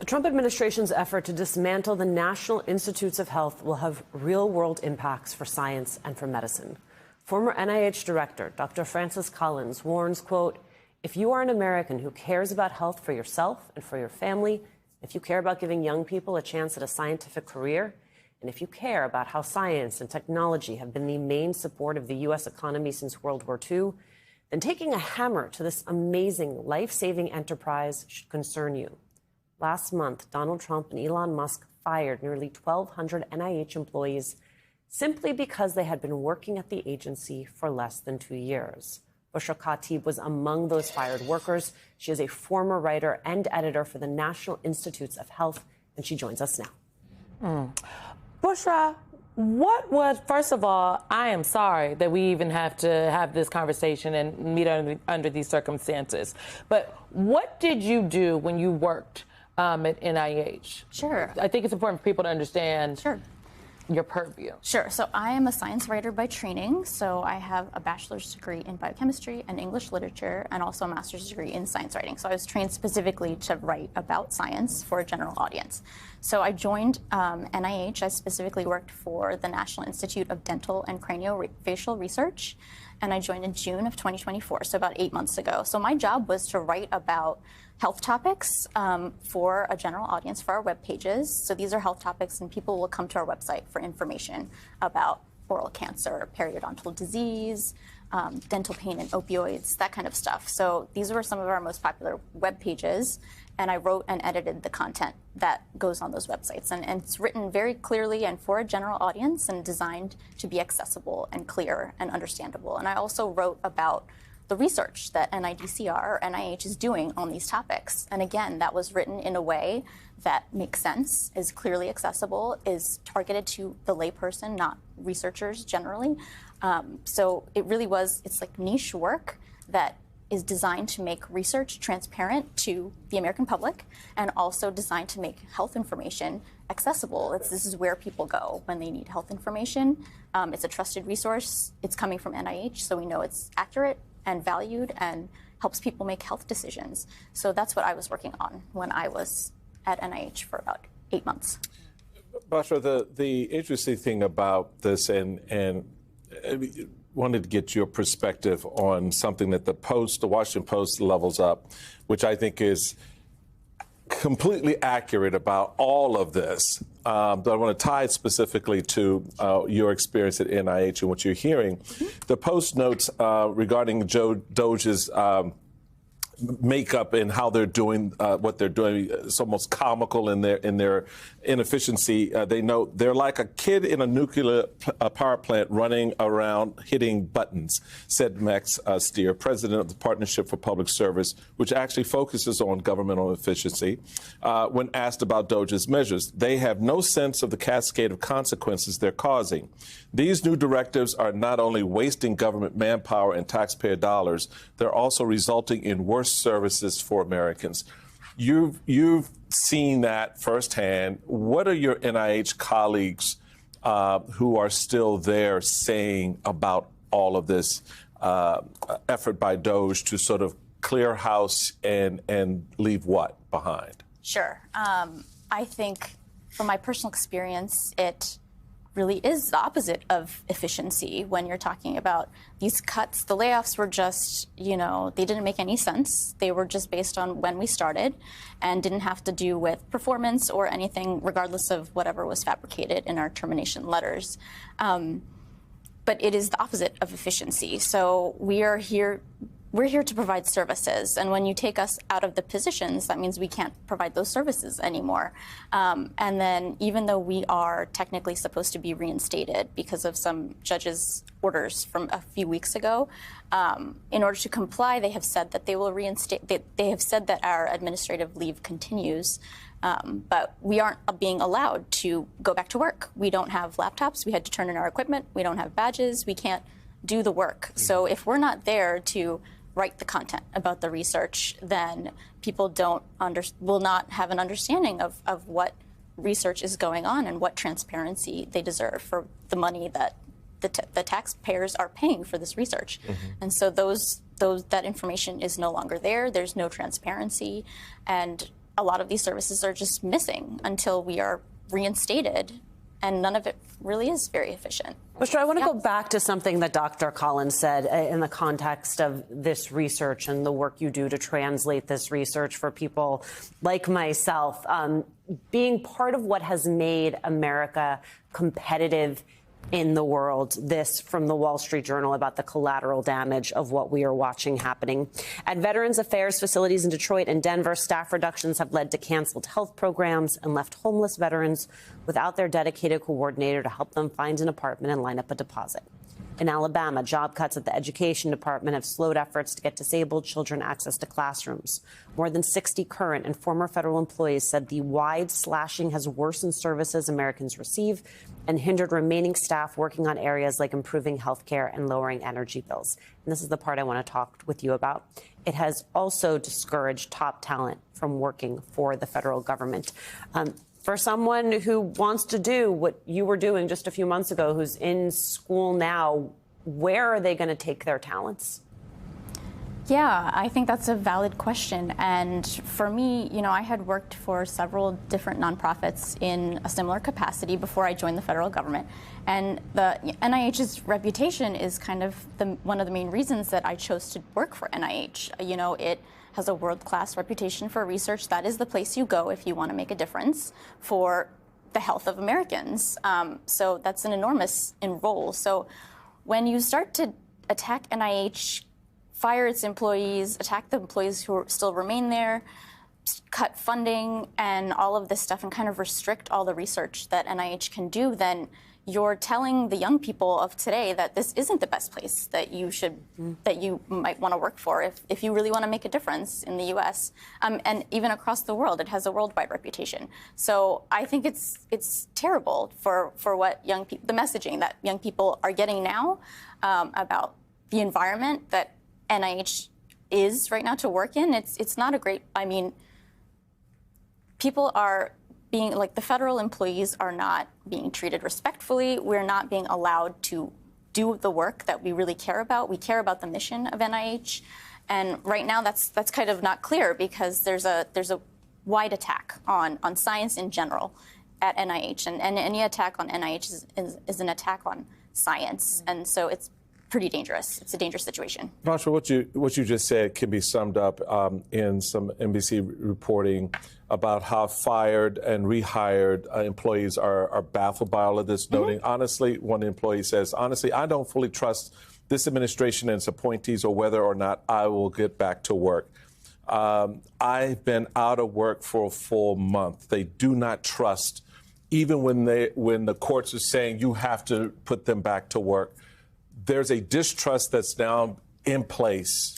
The Trump administration's effort to dismantle the National Institutes of Health will have real-world impacts for science and for medicine. Former NIH director Dr. Francis Collins warns, quote, "If you are an American who cares about health for yourself and for your family, if you care about giving young people a chance at a scientific career, and if you care about how science and technology have been the main support of the U.S. economy since World War II, then taking a hammer to this amazing, life-saving enterprise should concern you." Last month, Donald Trump and Elon Musk fired nearly 1,200 NIH employees simply because they had been working at the agency for less than 2 years. Bushra Khatib was among those fired workers. She is a former writer and editor for the National Institutes of Health, and she joins us now. Bushra, first of all, I am sorry that we even have to have this conversation and meet under these circumstances. But what did you do when you worked at NIH? Sure. I think it's important for people to understand your purview. Sure. So I am a science writer by training. So I have a bachelor's degree in biochemistry and English literature, and also a master's degree in science writing. So I was trained specifically to write about science for a general audience. So I joined NIH. I specifically worked for the National Institute of Dental and Craniofacial Research, and I joined in June of 2024, so about 8 months ago. So my job was to write about health topics for a general audience for our web pages. So these are health topics, and people will come to our website for information about oral cancer, periodontal disease, dental pain and opioids, that kind of stuff. So these were some of our most popular web pages, and I wrote and edited the content that goes on those websites. And it's written very clearly and for a general audience and designed to be accessible and clear and understandable. And I also wrote about the research that NIDCR or NIH is doing on these topics. And again, that was written in a way that makes sense, is clearly accessible, is targeted to the layperson, not researchers generally. So it really was, it's like niche work that is designed to make research transparent to the American public and also designed to make health information accessible. This is where people go when they need health information. It's a trusted resource. It's coming from NIH, so we know it's accurate and valued and helps people make health decisions. So that's what I was working on when I was at NIH for about 8 months. Bushra, the interesting thing about this, and I wanted to get your perspective on something that the Washington Post levels up, which I think is completely accurate about all of this. But I want to tie it specifically to your experience at NIH and what you're hearing. The Post notes regarding Joe Doge's makeup and how they're doing what they're doing. It's almost comical in their inefficiency. They note they're like a kid in a nuclear power plant running around hitting buttons, said Max Stier, president of the Partnership for Public Service, which actually focuses on governmental efficiency. When asked about Doge's measures, they have no sense of the cascade of consequences they're causing. These new directives are not only wasting government manpower and taxpayer dollars, they're also resulting in worse services for Americans. You've seen that firsthand. What are your NIH colleagues who are still there saying about all of this effort by Doge to sort of clear house and leave what behind? Sure. I think from my personal experience, it really is the opposite of efficiency when you're talking about these cuts. The layoffs were just, they didn't make any sense. They were just based on when we started and didn't have to do with performance or anything, regardless of whatever was fabricated in our termination letters. But it is the opposite of efficiency. So we're here to provide services, and when you take us out of the positions, that means we can't provide those services anymore. And then even though we are technically supposed to be reinstated because of some judge's orders from a few weeks ago, in order to comply, they have said that they will reinstate, they have said that our administrative leave continues, but we aren't being allowed to go back to work. We don't have laptops. We had to turn in our equipment. We don't have badges. We can't do the work. So if we're not there to write the content about the research, then people will not have an understanding of what research is going on and what transparency they deserve for the money that the taxpayers are paying for this research. And so that information is no longer there. There's no transparency, and a lot of these services are just missing until we are reinstated, and none of it really is very efficient. Bushra, I want to go back to something that Dr. Collins said in the context of this research and the work you do to translate this research for people like myself. Being part of what has made America competitive in the world, this from the Wall Street Journal about the collateral damage of what we are watching happening. At Veterans Affairs facilities in Detroit and Denver, staff reductions have led to canceled health programs and left homeless veterans without their dedicated coordinator to help them find an apartment and line up a deposit. In Alabama, job cuts at the Education Department have slowed efforts to get disabled children access to classrooms. More than 60 current and former federal employees said the wide slashing has worsened services Americans receive and hindered remaining staff working on areas like improving health care and lowering energy bills. And this is the part I want to talk with you about. It has also discouraged top talent from working for the federal government. For someone who wants to do what you were doing just a few months ago, who's in school now, where are they going to take their talents? Yeah, I think that's a valid question. And for me, I had worked for several different nonprofits in a similar capacity before I joined the federal government. And the NIH's reputation is kind of one of the main reasons that I chose to work for NIH. It has a world-class reputation for research. That is the place you go if you want to make a difference for the health of Americans. So that's an enormous role. So when you start to attack NIH, fire its employees, attack the employees who still remain there, cut funding and all of this stuff, and kind of restrict all the research that NIH can do, then you're telling the young people of today that this isn't the best place that you might want to work for if you really want to make a difference in the U.S. And even across the world. It has a worldwide reputation. So I think it's terrible for what young people, the messaging that young people are getting now about the environment that NIH is right now to work in. It's not a great. I mean, people are being, like, the federal employees are not being treated respectfully. We're not being allowed to do the work that we really care about. We care about the mission of NIH. And right now that's kind of not clear because there's a wide attack on science in general at NIH. And any attack on NIH is an attack on science. And so it's pretty dangerous. It's a dangerous situation. Bushra, what you just said can be summed up in some NBC reporting about how fired and rehired employees are baffled by all of this, noting, honestly, one employee says, honestly, I don't fully trust this administration and its appointees or whether or not I will get back to work. I've been out of work for a full month. They do not trust, even when the courts are saying you have to put them back to work. There's a distrust that's now in place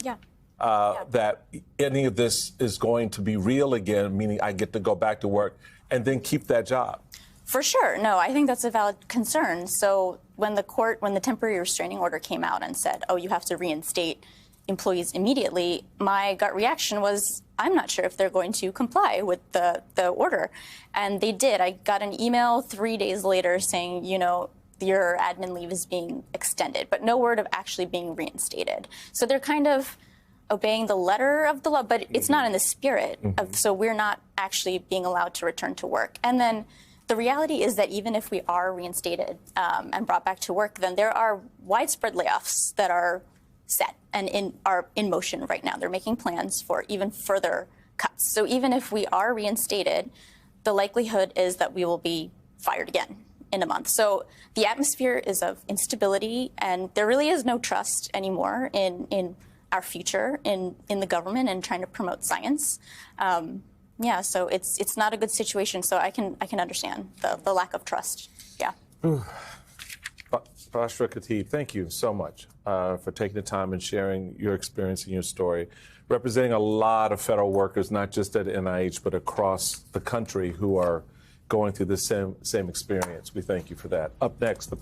that any of this is going to be real again, meaning I get to go back to work and then keep that job. For sure. No, I think that's a valid concern. So when the temporary restraining order came out and said, oh, you have to reinstate employees immediately, my gut reaction was, I'm not sure if they're going to comply with the order. And they did. I got an email 3 days later saying, your admin leave is being extended, but no word of actually being reinstated. So they're kind of obeying the letter of the law, but it's not in the spirit of, so we're not actually being allowed to return to work. And then the reality is that even if we are reinstated and brought back to work, then there are widespread layoffs that are set and are in motion right now. They're making plans for even further cuts. So even if we are reinstated, the likelihood is that we will be fired again in a month. So the atmosphere is of instability, and there really is no trust anymore in our future in the government and trying to promote science. So it's not a good situation. So I can understand the lack of trust. Yeah. Bushra Khatib, thank you so much for taking the time and sharing your experience and your story, representing a lot of federal workers, not just at NIH, but across the country who are going through the same experience. We thank you for that. Up next, the